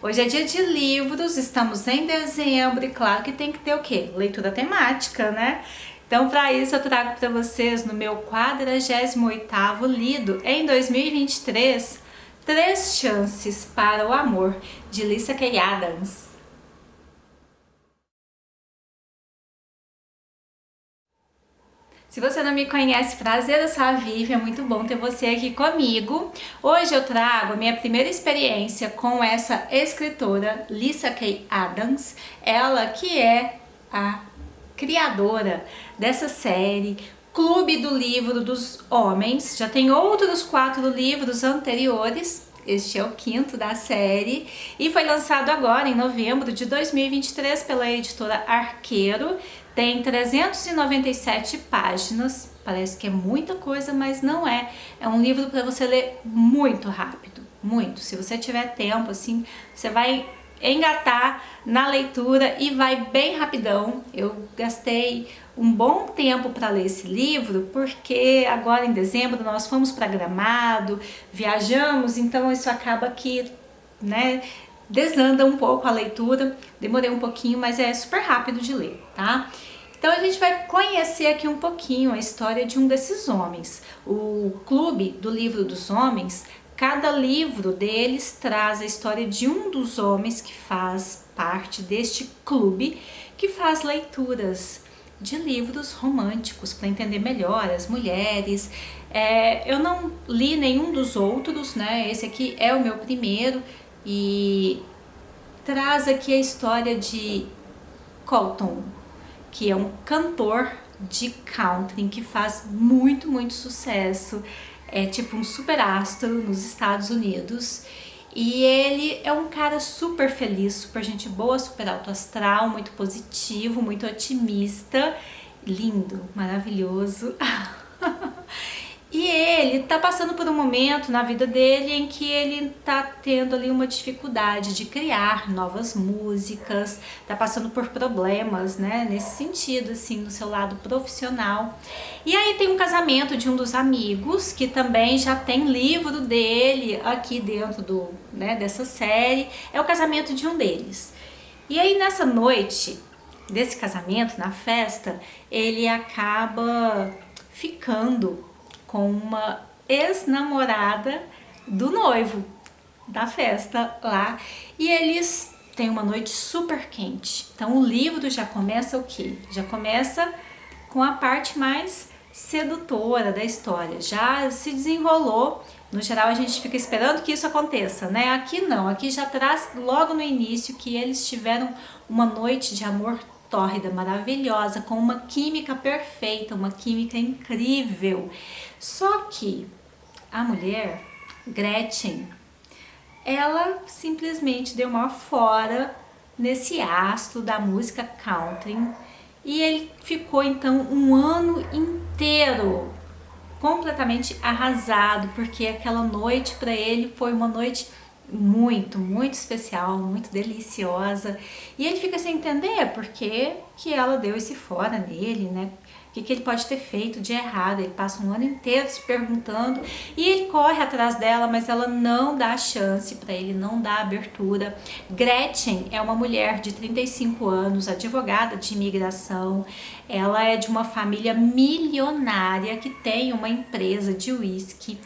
Hoje é dia de livros, estamos em dezembro e claro que tem que ter o quê? Leitura temática, né? Então, para isso eu trago para vocês no meu 48º lido em 2023, Três Chances para o Amor, de Lyssa Kay Adams. Se você não me conhece, prazer, eu sou a Vivi, é muito bom ter você aqui comigo. Hoje eu trago a minha primeira experiência com essa escritora, Lyssa Kay Adams, ela que é a criadora dessa série Clube do Livro dos Homens. Já tem outros 4 livros anteriores, este é o 5º da série e foi lançado agora em novembro de 2023 pela editora Arqueiro. Tem 397 páginas, parece que é muita coisa, mas não é. É um livro para você ler muito rápido, muito. Se você tiver tempo, assim, você vai engatar na leitura e vai bem rapidão. Eu gastei um bom tempo para ler esse livro, porque agora em dezembro nós fomos para Gramado, viajamos, então isso acaba que, né, desanda um pouco a leitura. Demorei um pouquinho, mas é super rápido de ler, tá? Então a gente vai conhecer aqui um pouquinho a história de um desses homens. O Clube do Livro dos Homens, cada livro deles traz a história de um dos homens que faz parte deste clube, que faz leituras de livros românticos para entender melhor as mulheres. Eu não li nenhum dos outros, né? Esse aqui é o meu primeiro e traz aqui a história de Colton, que é um cantor de country que faz muito sucesso, é tipo um super astro nos Estados Unidos. E ele é um cara super feliz, super gente boa, super alto astral, muito positivo, muito otimista, lindo, maravilhoso. E ele tá passando por um momento na vida dele em que ele tá tendo ali uma dificuldade de criar novas músicas, tá passando por problemas, né, nesse sentido, assim, no seu lado profissional. E aí tem um casamento de um dos amigos, que também já tem livro dele aqui dentro dessa série, é o casamento de um deles. E aí nessa noite desse casamento, na festa, ele acaba ficando com uma ex-namorada do noivo da festa lá, e eles têm uma noite super quente. Então o livro já começa o quê? Já começa com a parte mais sedutora da história, já se desenrolou. No geral a gente fica esperando que isso aconteça, né? Aqui não, aqui já traz logo no início que eles tiveram uma noite de amor tórrida, maravilhosa, com uma química perfeita, uma química incrível. Só que a mulher, Gretchen, ela simplesmente deu uma fora nesse astro da música country e ele ficou então um ano inteiro completamente arrasado, porque aquela noite para ele foi uma noite muito especial, muito deliciosa, e ele fica sem entender por que ela deu esse fora nele, né? O que ele pode ter feito de errado. Ele passa um ano inteiro se perguntando e ele corre atrás dela, mas ela não dá chance para ele, não dá abertura. Gretchen é uma mulher de 35 anos, advogada de imigração. Ela é de uma família milionária que tem uma empresa de uísque.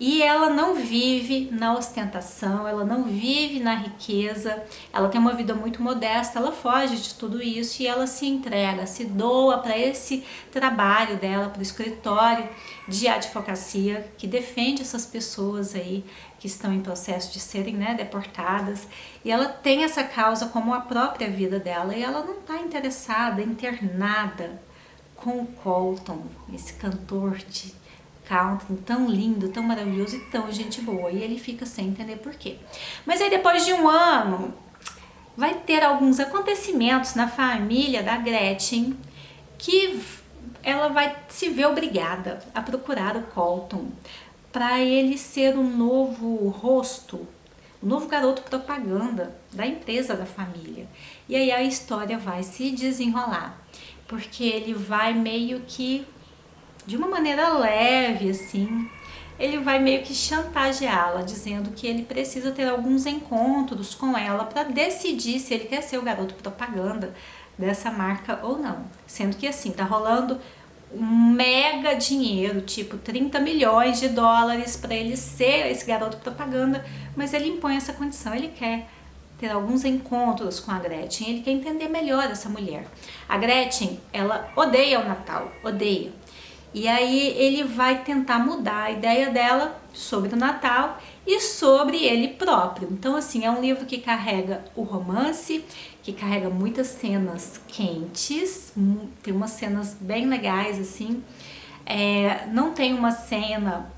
E ela não vive na ostentação, ela não vive na riqueza, ela tem uma vida muito modesta, ela foge de tudo isso e ela se entrega, se doa para esse trabalho dela, para o escritório de advocacia que defende essas pessoas aí que estão em processo de serem, né, deportadas. E ela tem essa causa como a própria vida dela e ela não está interessada em ter nada com o Colton, esse cantor de country tão lindo, tão maravilhoso e tão gente boa, e ele fica sem entender por quê. Mas aí depois de um ano vai ter alguns acontecimentos na família da Gretchen que ela vai se ver obrigada a procurar o Colton para ele ser o novo rosto, o novo garoto propaganda da empresa da família. E aí a história vai se desenrolar, porque ele vai meio que de uma maneira leve, assim, ele vai meio que chantageá-la, dizendo que ele precisa ter alguns encontros com ela para decidir se ele quer ser o garoto propaganda dessa marca ou não. Sendo que assim, tá rolando um mega dinheiro, tipo 30 milhões de dólares para ele ser esse garoto propaganda, mas ele impõe essa condição, ele quer ter alguns encontros com a Gretchen, ele quer entender melhor essa mulher. A Gretchen, ela odeia o Natal, odeia. E aí ele vai tentar mudar a ideia dela sobre o Natal e sobre ele próprio. Então assim, é um livro que carrega o romance, que carrega muitas cenas quentes, tem umas cenas bem legais assim. Não tem uma cena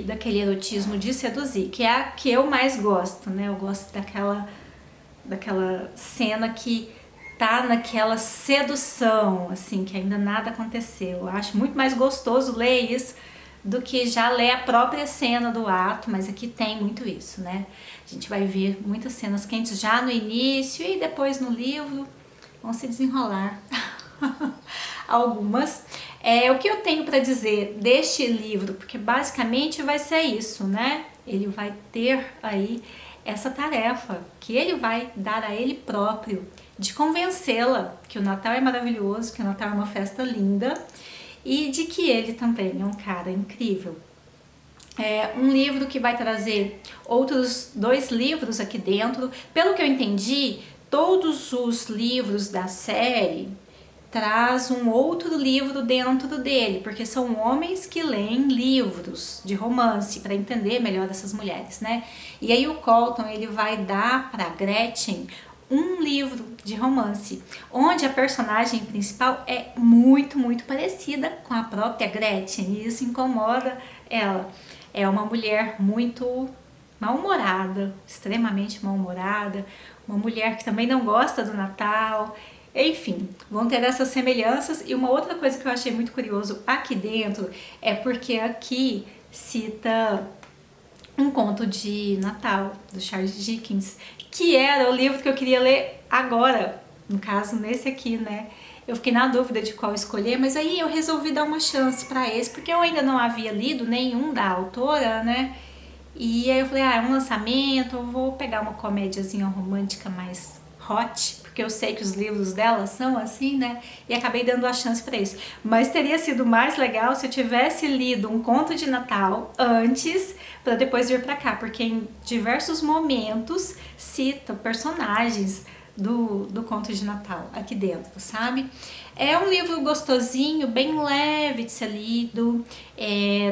daquele erotismo de seduzir, que é a que eu mais gosto, né? Eu gosto daquela cena que tá naquela sedução, assim, que ainda nada aconteceu. Eu acho muito mais gostoso ler isso do que já ler a própria cena do ato, mas aqui tem muito isso, né? A gente vai ver muitas cenas quentes já no início e depois no livro vão se desenrolar algumas. O que eu tenho para dizer deste livro, porque basicamente vai ser isso, né? Ele vai ter aí essa tarefa que ele vai dar a ele próprio de convencê-la que o Natal é maravilhoso, que o Natal é uma festa linda e de que ele também é um cara incrível. É um livro que vai trazer outros 2 livros aqui dentro. Pelo que eu entendi, todos os livros da série traz um outro livro dentro dele, porque são homens que leem livros de romance para entender melhor essas mulheres, né? E aí o Colton, ele vai dar para Gretchen um livro de romance, onde a personagem principal é muito, muito parecida com a própria Gretchen, e isso incomoda ela. É uma mulher muito mal-humorada, extremamente mal-humorada, uma mulher que também não gosta do Natal. Enfim, vão ter essas semelhanças. E uma outra coisa que eu achei muito curioso aqui dentro é porque aqui cita um conto de Natal do Charles Dickens, que era o livro que eu queria ler agora, no caso nesse aqui, né? Eu fiquei na dúvida de qual escolher, mas aí eu resolvi dar uma chance para esse, porque eu ainda não havia lido nenhum da autora, né? E aí eu falei, é um lançamento, eu vou pegar uma comédiazinha romântica mais hot, porque eu sei que os livros dela são assim, né? E acabei dando a chance para isso. Mas teria sido mais legal se eu tivesse lido um conto de Natal antes, para depois vir para cá, porque em diversos momentos cita personagens do conto de Natal aqui dentro, sabe? É um livro gostosinho, bem leve de ser lido,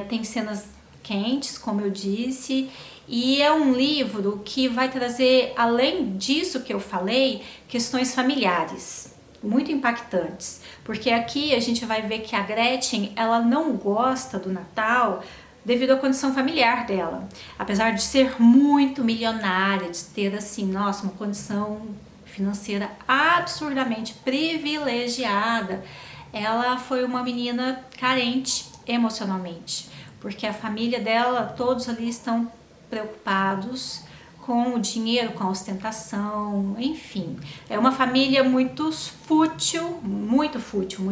tem cenas quentes, como eu disse, e é um livro que vai trazer, além disso que eu falei, questões familiares muito impactantes, porque aqui a gente vai ver que a Gretchen, ela não gosta do Natal devido à condição familiar dela, apesar de ser muito milionária, de ter assim, nossa, uma condição financeira absurdamente privilegiada, ela foi uma menina carente emocionalmente, porque a família dela, todos ali estão preocupados com o dinheiro, com a ostentação, enfim. É uma família muito fútil, muito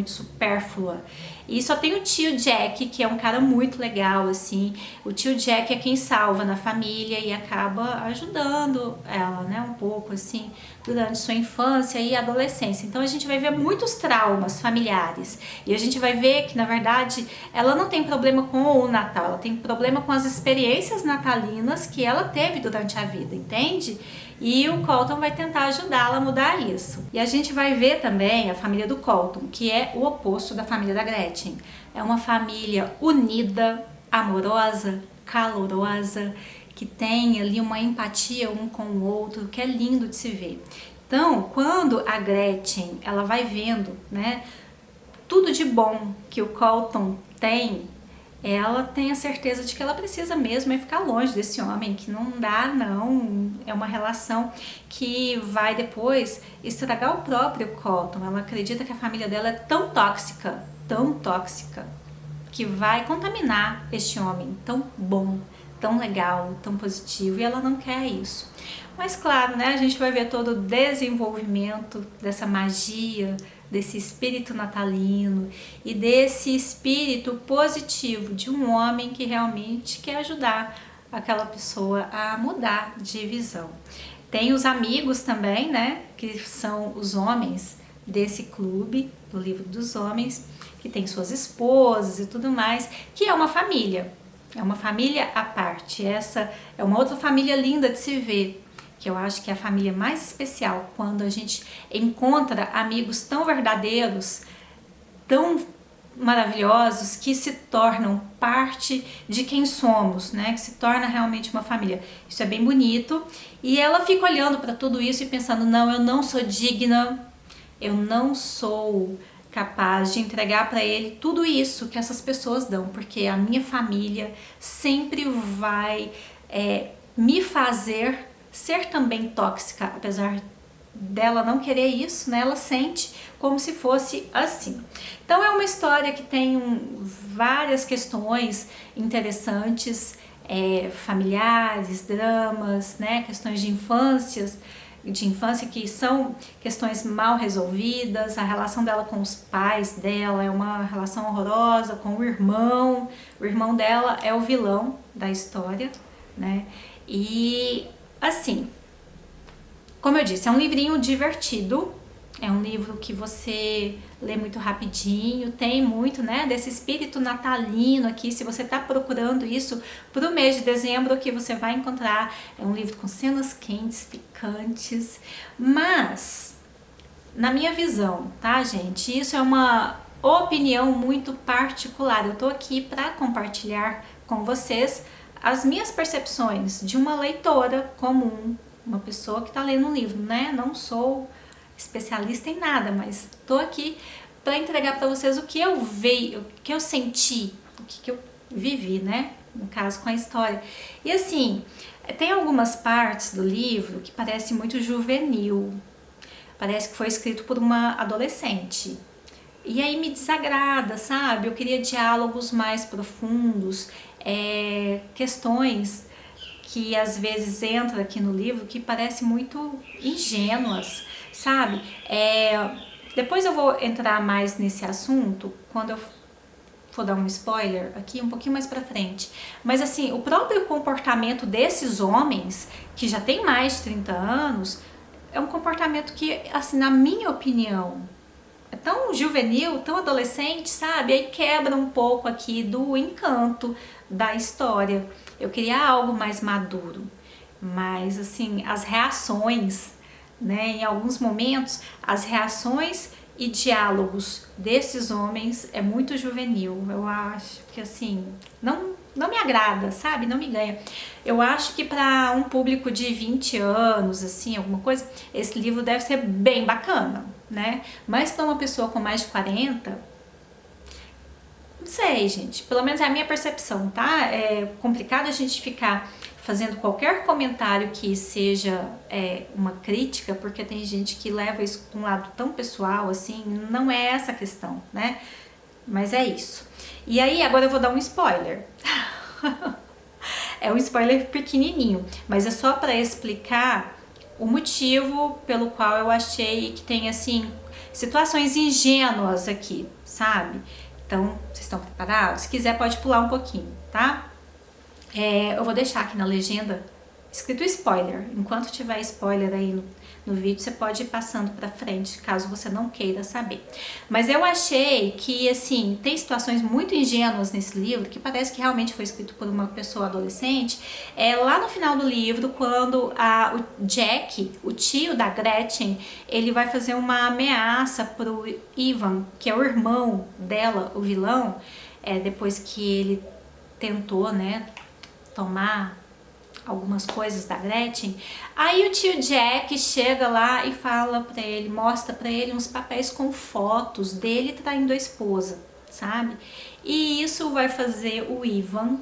supérflua. E só tem o tio Jack, que é um cara muito legal, assim. O tio Jack é quem salva na família e acaba ajudando ela, né, um pouco, assim, durante sua infância e adolescência. Então a gente vai ver muitos traumas familiares. E a gente vai ver que, na verdade, ela não tem problema com o Natal, ela tem problema com as experiências natalinas que ela teve durante a vida, entende? E o Colton vai tentar ajudá-la a mudar isso. E a gente vai ver também a família do Colton, que é o oposto da família da Gretchen. É uma família unida, amorosa, calorosa, que tem ali uma empatia um com o outro, que é lindo de se ver. Então, quando a Gretchen, ela vai vendo, né, tudo de bom que o Colton tem, ela tem a certeza de que ela precisa mesmo ficar longe desse homem, que não dá não, é uma relação que vai depois estragar o próprio Colton. Ela acredita que a família dela é tão tóxica, que vai contaminar este homem tão bom, tão legal, tão positivo, e ela não quer isso. Mas claro, né, a gente vai ver todo o desenvolvimento dessa magia desse espírito natalino e desse espírito positivo de um homem que realmente quer ajudar aquela pessoa a mudar de visão. Tem os amigos também, né, que são os homens desse clube, do livro dos homens, que tem suas esposas e tudo mais, que é uma família à parte. Essa é uma outra família linda de se ver, que eu acho que é a família mais especial, quando a gente encontra amigos tão verdadeiros, tão maravilhosos, que se tornam parte de quem somos, né? Que se torna realmente uma família. Isso é bem bonito. E ela fica olhando para tudo isso e pensando, não, eu não sou digna, eu não sou capaz de entregar para ele tudo isso que essas pessoas dão, porque a minha família sempre vai me fazer ser também tóxica, apesar dela não querer isso, né? Ela sente como se fosse assim. Então é uma história que tem várias questões interessantes, familiares, dramas, né? Questões de infância que são questões mal resolvidas. A relação dela com os pais dela é uma relação horrorosa, com o irmão dela é o vilão da história, né? E assim, como eu disse, é um livrinho divertido, é um livro que você lê muito rapidinho, tem muito, né, desse espírito natalino aqui. Se você tá procurando isso pro mês de dezembro, o que você vai encontrar é um livro com cenas quentes, picantes, mas, na minha visão, tá, gente, isso é uma opinião muito particular. Eu tô aqui para compartilhar com vocês as minhas percepções de uma leitora comum, uma pessoa que tá lendo um livro, né? Não sou especialista em nada, mas tô aqui para entregar para vocês o que eu vi, o que eu senti, o que eu vivi, né? No caso, com a história. E assim, tem algumas partes do livro que parece muito juvenil, parece que foi escrito por uma adolescente. E aí me desagrada, sabe? Eu queria diálogos mais profundos, questões que às vezes entra aqui no livro que parecem muito ingênuas, sabe? Depois eu vou entrar mais nesse assunto quando eu for dar um spoiler aqui um pouquinho mais pra frente. Mas assim, o próprio comportamento desses homens, que já tem mais de 30 anos, é um comportamento que, assim, na minha opinião, é tão juvenil, tão adolescente, sabe? Aí quebra um pouco aqui do encanto da história. Eu queria algo mais maduro, mas assim, as reações, né, em alguns momentos, as reações e diálogos desses homens é muito juvenil. Eu acho que assim, não me agrada, sabe? Não me ganha. Eu acho que para um público de 20 anos, assim, alguma coisa, esse livro deve ser bem bacana, né? Mas para uma pessoa com mais de 40, não sei, gente, pelo menos é a minha percepção, tá? É complicado a gente ficar fazendo qualquer comentário que seja uma crítica, porque tem gente que leva isso para um lado tão pessoal, assim, não é essa a questão, né? Mas é isso. E aí, agora eu vou dar um spoiler. É um spoiler pequenininho, mas é só para explicar o motivo pelo qual eu achei que tem, assim, situações ingênuas aqui, sabe? Então, vocês estão preparados? Se quiser, pode pular um pouquinho, tá? Eu vou deixar aqui na legenda escrito spoiler. Enquanto tiver spoiler aí no vídeo, você pode ir passando pra frente, caso você não queira saber. Mas eu achei que, assim, tem situações muito ingênuas nesse livro, que parece que realmente foi escrito por uma pessoa adolescente. Lá no final do livro, quando o Jack, o tio da Gretchen, ele vai fazer uma ameaça pro Ivan, que é o irmão dela, o vilão, depois que ele tentou, né, tomar algumas coisas da Gretchen. Aí o tio Jack chega lá e fala pra ele, mostra pra ele uns papéis com fotos dele traindo a esposa, sabe? E isso vai fazer o Ivan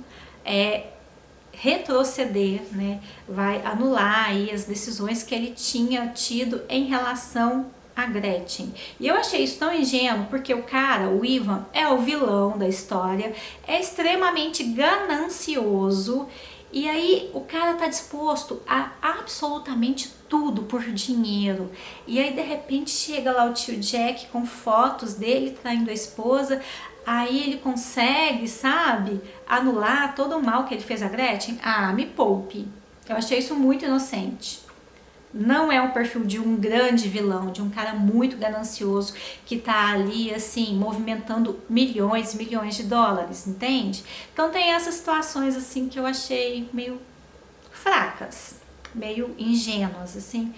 retroceder, né? Vai anular aí as decisões que ele tinha tido em relação a Gretchen. E eu achei isso tão ingênuo, porque o cara, o Ivan, é o vilão da história, é extremamente ganancioso E aí o cara tá disposto a absolutamente tudo por dinheiro. E aí de repente chega lá o tio Jack com fotos dele traindo a esposa. Aí ele consegue, sabe, anular todo o mal que ele fez a Gretchen. Ah, me poupe. Eu achei isso muito inocente. Não é um perfil de um grande vilão, de um cara muito ganancioso que tá ali, assim, movimentando milhões e milhões de dólares, entende? Então tem essas situações, assim, que eu achei meio fracas, meio ingênuas, assim,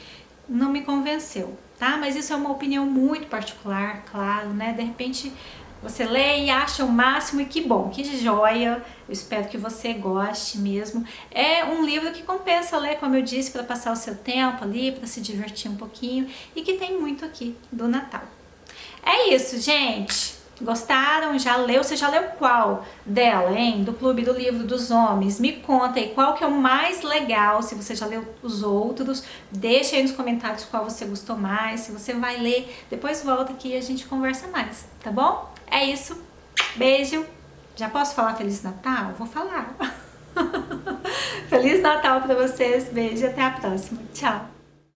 não me convenceu, tá? Mas isso é uma opinião muito particular, claro, né? De repente você lê e acha o máximo e que bom, que joia, eu espero que você goste mesmo. É um livro que compensa ler, como eu disse, para passar o seu tempo ali, para se divertir um pouquinho e que tem muito aqui do Natal. É isso, gente! Gostaram? Já leu? Você já leu qual dela, hein? Do Clube do Livro dos Homens? Me conta aí qual que é o mais legal, se você já leu os outros. Deixa aí nos comentários qual você gostou mais, se você vai ler. Depois volta aqui e a gente conversa mais, tá bom? É isso. Beijo. Já posso falar Feliz Natal? Vou falar. Feliz Natal pra vocês. Beijo e até a próxima. Tchau.